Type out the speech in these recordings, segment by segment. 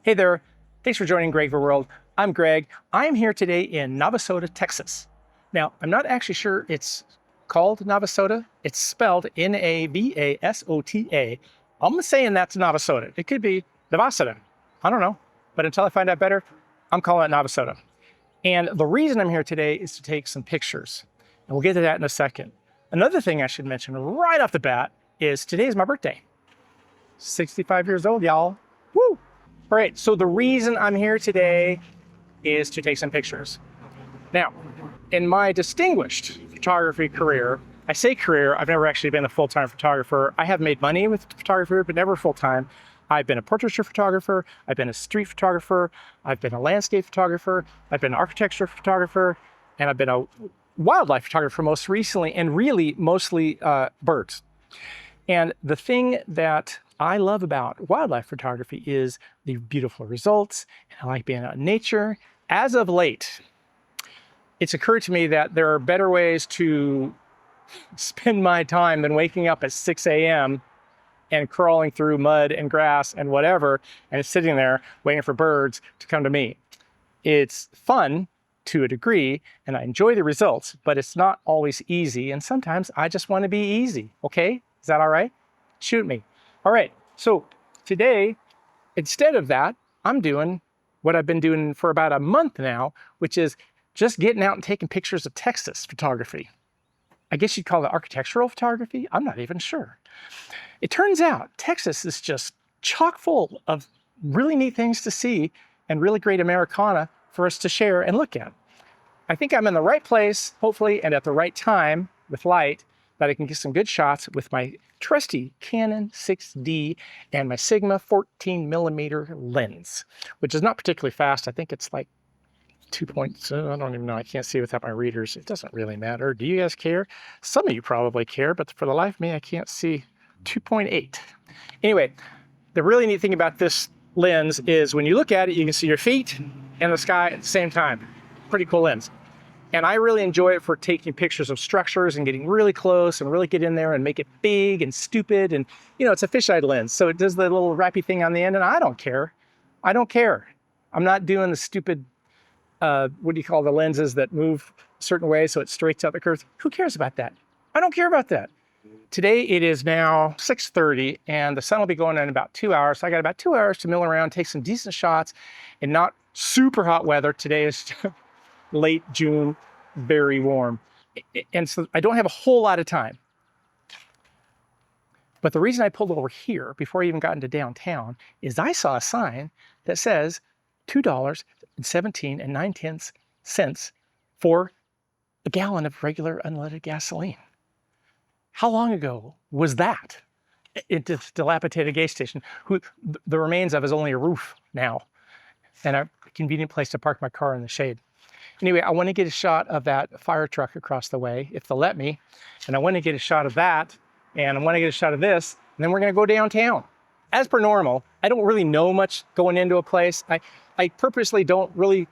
Hey there, thanks for joining Greg for World. I'm Greg. I'm here today in Navasota, Texas. Now, I'm not actually sure it's called Navasota. It's spelled Navasota. I'm saying that's Navasota. It could be Navasota. I don't know. But until I find out better, I'm calling it Navasota. And the reason I'm here today is to take some pictures. And we'll get to that in a second. Another thing I should mention right off the bat is today is my birthday. 65 years old, y'all. Woo! All right, so the reason I'm here today is to take some pictures. Now, in my distinguished photography career, I say career, I've never actually been a full-time photographer. I have made money with photography, but never full-time. I've been a portraiture photographer, I've been a street photographer, I've been a landscape photographer, I've been an architecture photographer, and I've been a wildlife photographer most recently, and really mostly birds. And the thing that I love about wildlife photography is the beautiful results, and I like being out in nature. As of late, it's occurred to me that there are better ways to spend my time than waking up at 6 a.m. and crawling through mud and grass and whatever, and sitting there waiting for birds to come to me. It's fun to a degree, and I enjoy the results, but it's not always easy, and sometimes I just want to be easy, okay? Is that all right? Shoot me. All right, so today, instead of that, I'm doing what I've been doing for about a month now, which is just getting out and taking pictures of Texas photography. I guess you'd call it architectural photography. I'm not even sure. It turns out Texas is just chock full of really neat things to see and really great Americana for us to share and look at. I think I'm in the right place, hopefully, and at the right time with light, that I can get some good shots with my trusty Canon 6D and my Sigma 14mm lens, which is not particularly fast. I think it's like 2 points. I don't even know. I can't see without my readers. It doesn't really matter. Do you guys care? Some of you probably care, but for the life of me, I can't see 2.8. Anyway, the really neat thing about this lens is when you look at it, you can see your feet and the sky at the same time. Pretty cool lens. And I really enjoy it for taking pictures of structures and getting really close and really get in there and make it big and stupid. And, you know, it's a fisheye lens, so it does the little wrappy thing on the end, and I don't care. I don't care. I'm not doing the stupid, what do you call the lenses that move a certain way so it straightens out the curves? Who cares about that? I don't care about that. Today it is now 6:30 and the sun will be going in about 2 hours. So I got about 2 hours to mill around, take some decent shots in not super hot weather. Today is late June, very warm. And so I don't have a whole lot of time. But the reason I pulled over here before I even got into downtown is I saw a sign that says $2.17 for a gallon of regular unleaded gasoline. How long ago was that? It's a dilapidated gas station, who the remains of is only a roof now, and a convenient place to park my car in the shade. Anyway, I want to get a shot of that fire truck across the way, if they'll let me, and I want to get a shot of that, and I want to get a shot of this, and then we're going to go downtown. As per normal, I don't really know much going into a place. I purposely don't really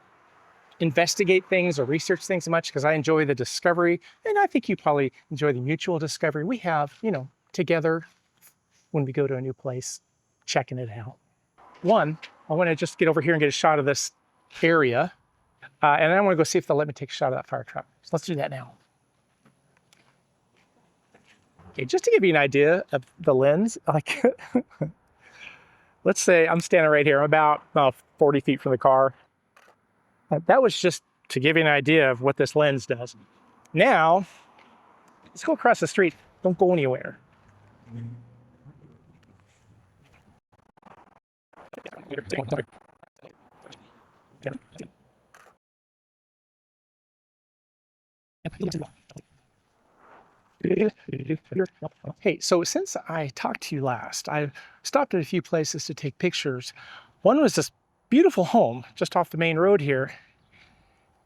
investigate things or research things much because I enjoy the discovery, and I think you probably enjoy the mutual discovery we have, you know, together when we go to a new place, checking it out. One, I want to just get over here and get a shot of this area, and then I want to go see if they'll let me take a shot of that fire truck. So let's do that now. Okay, just to give you an idea of the lens, like, let's say I'm standing right here. I'm about 40 feet from the car. That was just to give you an idea of what this lens does. Now, let's go across the street. Don't go anywhere. Hey, so since I talked to you last, I stopped at a few places to take pictures. One was this beautiful home just off the main road here.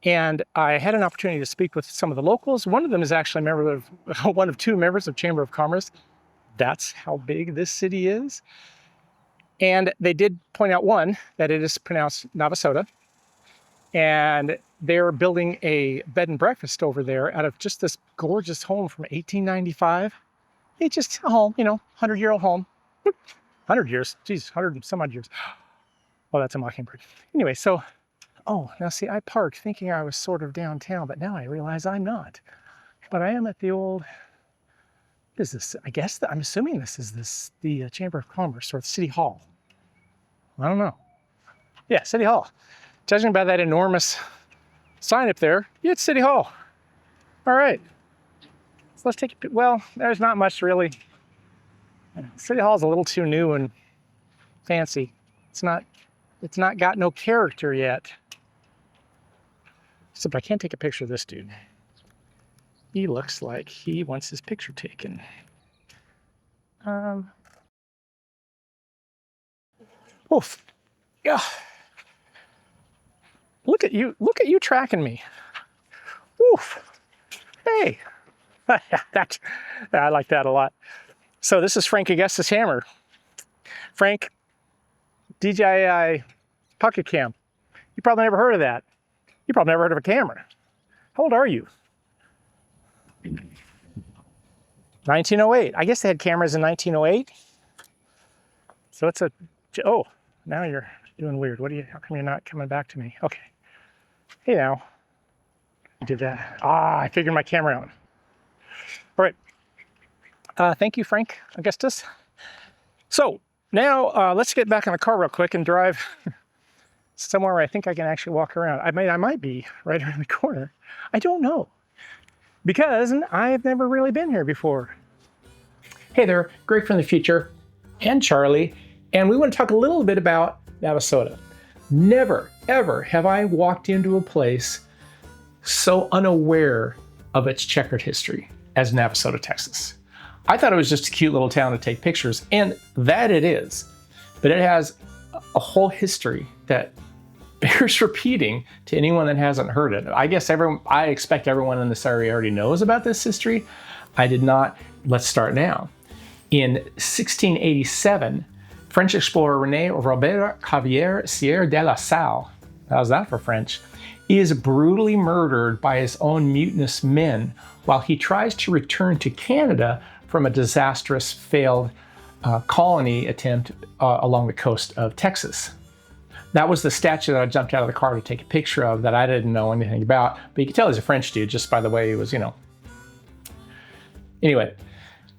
And I had an opportunity to speak with some of the locals. One of them is actually a member of, one of two members of Chamber of Commerce. That's how big this city is. And they did point out, one, that it is pronounced Navasota. And they're building a bed and breakfast over there out of just this gorgeous home from 1895. It's just a home, you know, 100-year-old home. 100 years, geez, 100 and some odd years. Oh, that's a mockingbird. Anyway, so, oh, now see, I parked thinking I was sort of downtown, but now I realize I'm not. But I am at the old, what is this? I guess I'm assuming this is the Chamber of Commerce or the City Hall. I don't know. Yeah, City Hall. Judging by that enormous sign up there, yeah, it's City Hall. All right. So let's take a, well, there's not much really. City Hall is a little too new and fancy. It's not got no character yet. Except I can't take a picture of this dude. He looks like he wants his picture taken. Oof. Yeah. Look at you tracking me. Oof. Hey. I like that a lot. So this is Frank Augustus Hammer. Frank, DJI Pocket Cam. You probably never heard of that. You probably never heard of a camera. How old are you? 1908. I guess they had cameras in 1908. So it's a, oh, now you're doing weird. How come you're not coming back to me? Okay. Hey now. You did that. Ah, I figured my camera out. All right. Thank you, Frank Augustus. So now let's get back in the car real quick and drive somewhere where I think I can actually walk around. I might be right around the corner. I don't know, because I've never really been here before. Hey there, Greg from the future and Charlie, and we want to talk a little bit about Navasota. Never, ever have I walked into a place so unaware of its checkered history as Navasota, Texas. I thought it was just a cute little town to take pictures, and that it is, but it has a whole history that bears repeating to anyone that hasn't heard it. I guess I expect everyone in this area already knows about this history. I did not. Let's start now. In 1687, French explorer René Robert Xavier Sieur de la Salle, how's that for French, is brutally murdered by his own mutinous men while he tries to return to Canada from a disastrous failed colony attempt along the coast of Texas. That was the statue that I jumped out of the car to take a picture of that I didn't know anything about, but you can tell he's a French dude just by the way he was, you know. Anyway,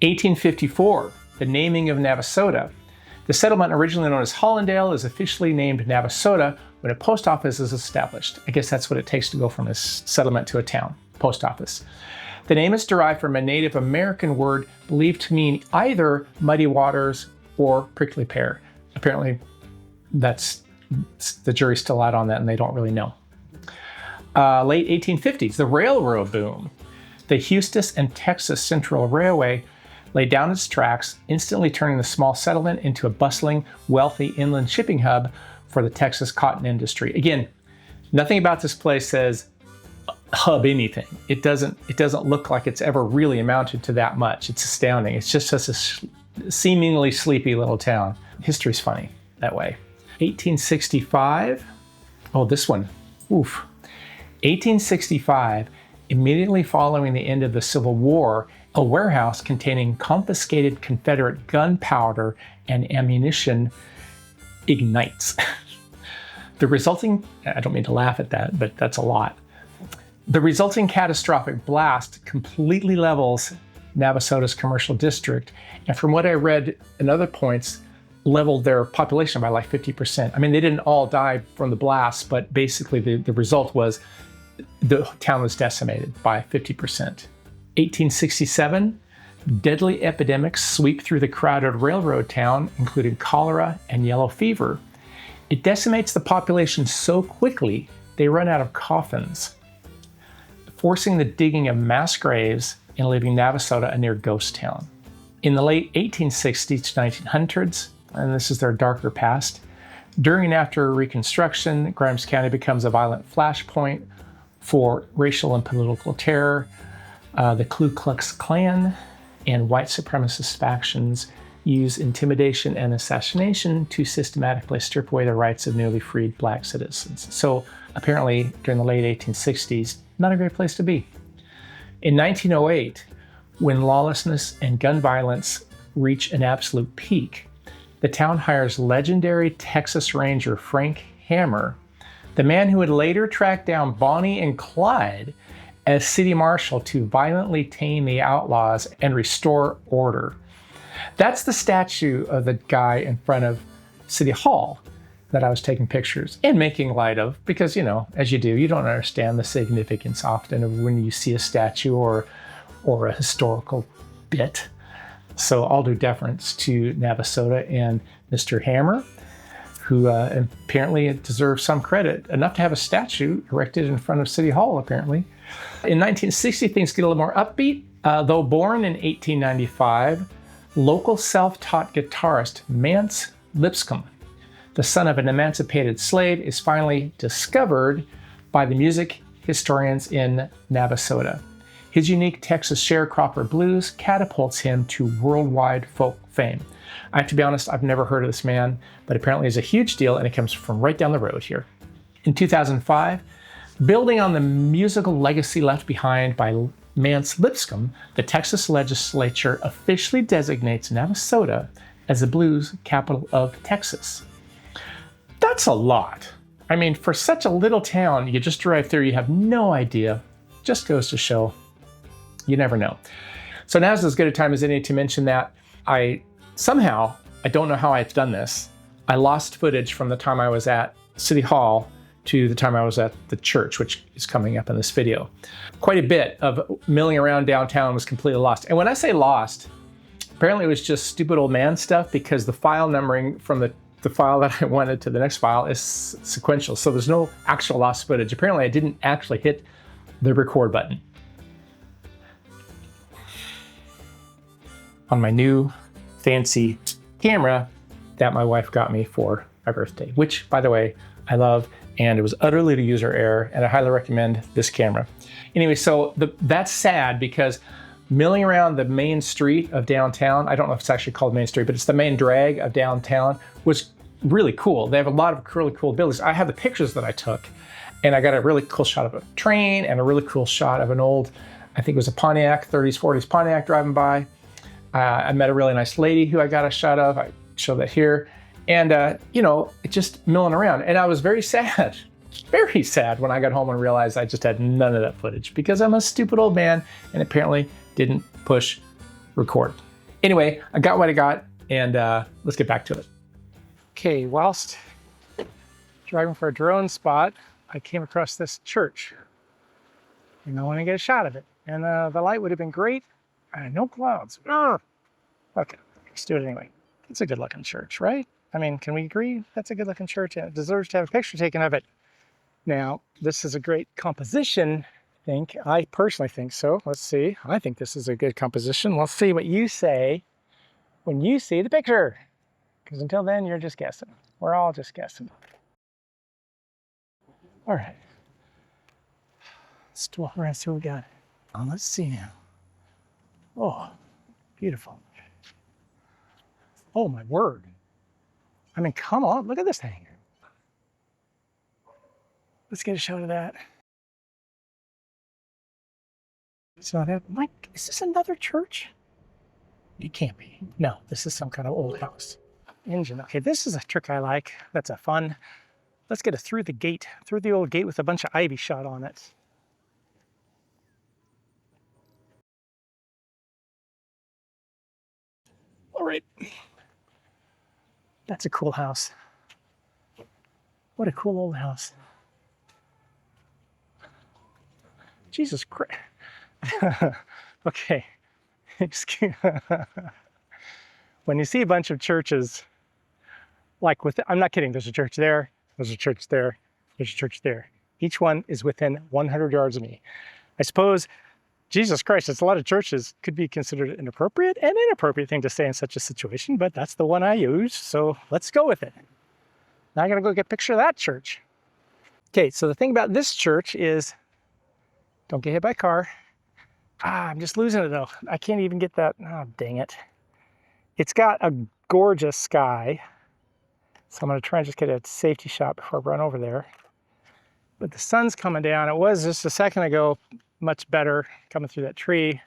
1854, the naming of Navasota. The settlement originally known as Hollandale is officially named Navasota when a post office is established. I guess that's what it takes to go from a settlement to a town, post office. The name is derived from a Native American word believed to mean either muddy waters or prickly pear. Apparently, the jury's still out on that and they don't really know. Late 1850s, the railroad boom. The Houston and Texas Central Railway laid down its tracks, instantly turning the small settlement into a bustling, wealthy inland shipping hub for the Texas cotton industry. Again, nothing about this place says hub anything. It doesn't look like it's ever really amounted to that much. It's astounding. It's just such a seemingly sleepy little town. History's funny that way. 1865, oh, this one, oof. 1865, immediately following the end of the Civil War, a warehouse containing confiscated Confederate gunpowder and ammunition ignites. The resulting, I don't mean to laugh at that, but that's a lot. The resulting catastrophic blast completely levels Navasota's commercial district, and from what I read in other points, leveled their population by like 50%. I mean, they didn't all die from the blast, but basically the result was the town was decimated by 50%. 1867, deadly epidemics sweep through the crowded railroad town, including cholera and yellow fever. It decimates the population so quickly, they run out of coffins, forcing the digging of mass graves and leaving Navasota a near ghost town. In the late 1860s to 1900s, and this is their darker past, during and after Reconstruction, Grimes County becomes a violent flashpoint for racial and political terror. The Ku Klux Klan and white supremacist factions use intimidation and assassination to systematically strip away the rights of newly freed black citizens. So apparently during the late 1860s, not a great place to be. In 1908, when lawlessness and gun violence reach an absolute peak, the town hires legendary Texas Ranger Frank Hammer, the man who would later track down Bonnie and Clyde as city marshal to violently tame the outlaws and restore order. That's the statue of the guy in front of City Hall that I was taking pictures and making light of, because, you know, as you do, you don't understand the significance often of when you see a statue or a historical bit. So I'll do deference to Navasota and Mr. Hammer, who apparently deserves some credit, enough to have a statue erected in front of City Hall, apparently. In 1960, things get a little more upbeat. Though born in 1895, local self-taught guitarist Mance Lipscomb, the son of an emancipated slave, is finally discovered by the music historians in Navasota. His unique Texas sharecropper blues catapults him to worldwide folk fame. I have to be honest, I've never heard of this man, but apparently he's a huge deal, and it comes from right down the road here. In 2005, building on the musical legacy left behind by Mance Lipscomb, the Texas legislature officially designates Navasota as the blues capital of Texas. That's a lot. I mean, for such a little town, you just drive through, you have no idea. Just goes to show, you never know. So now's as good a time as any to mention that I don't know how I've done this, I lost footage from the time I was at City Hall to the time I was at the church, which is coming up in this video. Quite a bit of milling around downtown was completely lost. And when I say lost, apparently it was just stupid old man stuff, because the file numbering from the file that I wanted to the next file is sequential. So there's no actual lost footage. Apparently I didn't actually hit the record button on my new fancy camera that my wife got me for my birthday, which, by the way, I love, and it was utterly to user error, and I highly recommend this camera. Anyway, so that's sad, because milling around the main street of downtown, I don't know if it's actually called Main Street, but it's the main drag of downtown, was really cool. They have a lot of really cool buildings. I have the pictures that I took, and I got a really cool shot of a train and a really cool shot of an old, I think it was a Pontiac, 30s, 40s Pontiac driving by. I met a really nice lady who I got a shot of. I show that here. And, you know, it just milling around. And I was very sad when I got home and realized I just had none of that footage, because I'm a stupid old man and apparently didn't push record. Anyway, I got what I got, and let's get back to it. Okay, whilst driving for a drone spot, I came across this church, and I want to get a shot of it. And the light would have been great. No clouds. Ugh. Okay, let's do it anyway. It's a good looking church, right? I mean, can we agree that's a good looking church and it deserves to have a picture taken of it? Now, this is a great composition, I personally think so. Let's see. I think this is a good composition. Let's see what you say when you see the picture. Because until then, you're just guessing. We're all just guessing. All right. Let's walk around and see what we got. Let's see now. Oh, beautiful. Oh, my word. I mean, come on, look at this thing. Let's get a shot of that. So Mike, is this another church? It can't be. No, this is some kind of old house. Engine. Okay, this is a trick I like. That's a fun. Let's get it through the old gate with a bunch of ivy shot on it. All right. That's a cool house. What a cool old house. Jesus Christ. Okay. When you see a bunch of churches, like I'm not kidding, there's a church there, there's a church there, there's a church there. Each one is within 100 yards of me. I suppose, Jesus Christ, it's a lot of churches, could be considered an appropriate and inappropriate thing to say in such a situation, but that's the one I use, so let's go with it. Now I gotta go get a picture of that church. Okay, so the thing about this church is, don't get hit by a car. I'm just losing it though. I can't even get that, oh dang it. It's got a gorgeous sky, so I'm gonna try and just get a safety shot before I run over there. But the sun's coming down. It was just a second ago much better coming through that tree.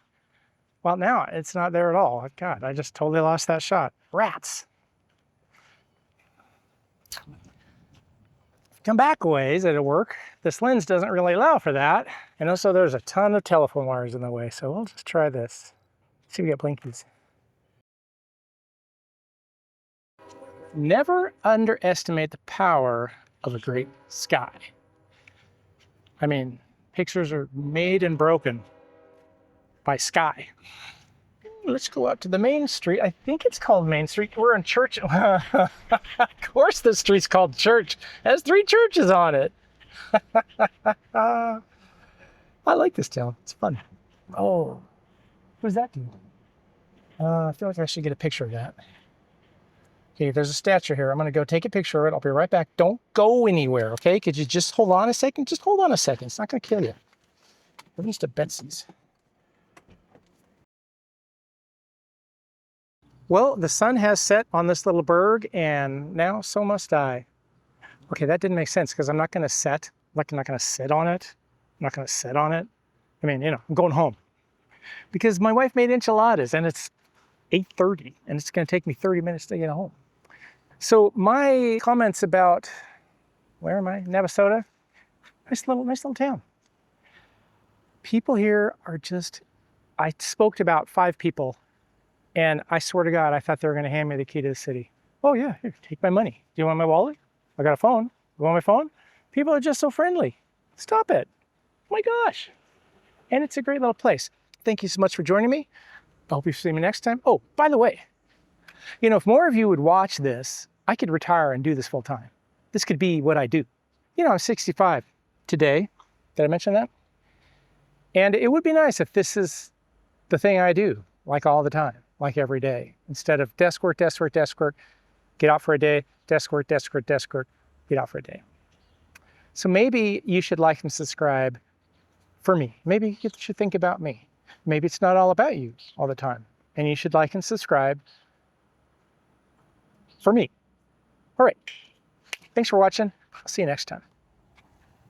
Well, now it's not there at all. God, I just totally lost that shot. Rats. Come back a ways, it'll work. This lens doesn't really allow for that. And also there's a ton of telephone wires in the way. So we'll just try this. See if we get blinkies. Never underestimate the power of a great sky. I mean, pictures are made and broken by sky. Let's go out to the main street. I think it's called Main Street. We're in Church. Of course the street's called Church. It has 3 churches on it. I like this town. It's fun. Oh, what does that do? I feel like I should get a picture of that. Okay, there's a statue here. I'm going to go take a picture of it. I'll be right back. Don't go anywhere, okay? Could you just hold on a second? Just hold on a second. It's not going to kill you. At least to Betsy's. Well, the sun has set on this little berg, and now so must I. Okay, that didn't make sense because I'm not going to set. I'm not going to sit on it. I'm not going to sit on it. I mean, you know, I'm going home because my wife made enchiladas, and it's 8:30, and it's going to take me 30 minutes to get home. So my comments about, where am I? Navasota? Nice little town. People here are just, I spoke to about 5 people, and I swear to God, I thought they were going to hand me the key to the city. Oh yeah, here, take my money. Do you want my wallet? I got a phone. You want my phone? People are just so friendly. Stop it. Oh my gosh. And it's a great little place. Thank you so much for joining me. I hope you see me next time. Oh, by the way, you know, if more of you would watch this, I could retire and do this full time. This could be what I do. You know, I'm 65 today. Did I mention that? And it would be nice if this is the thing I do, like all the time, like every day. Instead of desk work, desk work, desk work, get out for a day, desk work, desk work, desk work, get out for a day. So maybe you should like and subscribe for me. Maybe you should think about me. Maybe it's not all about you all the time. And you should like and subscribe for me. All right. Thanks for watching. I'll see you next time.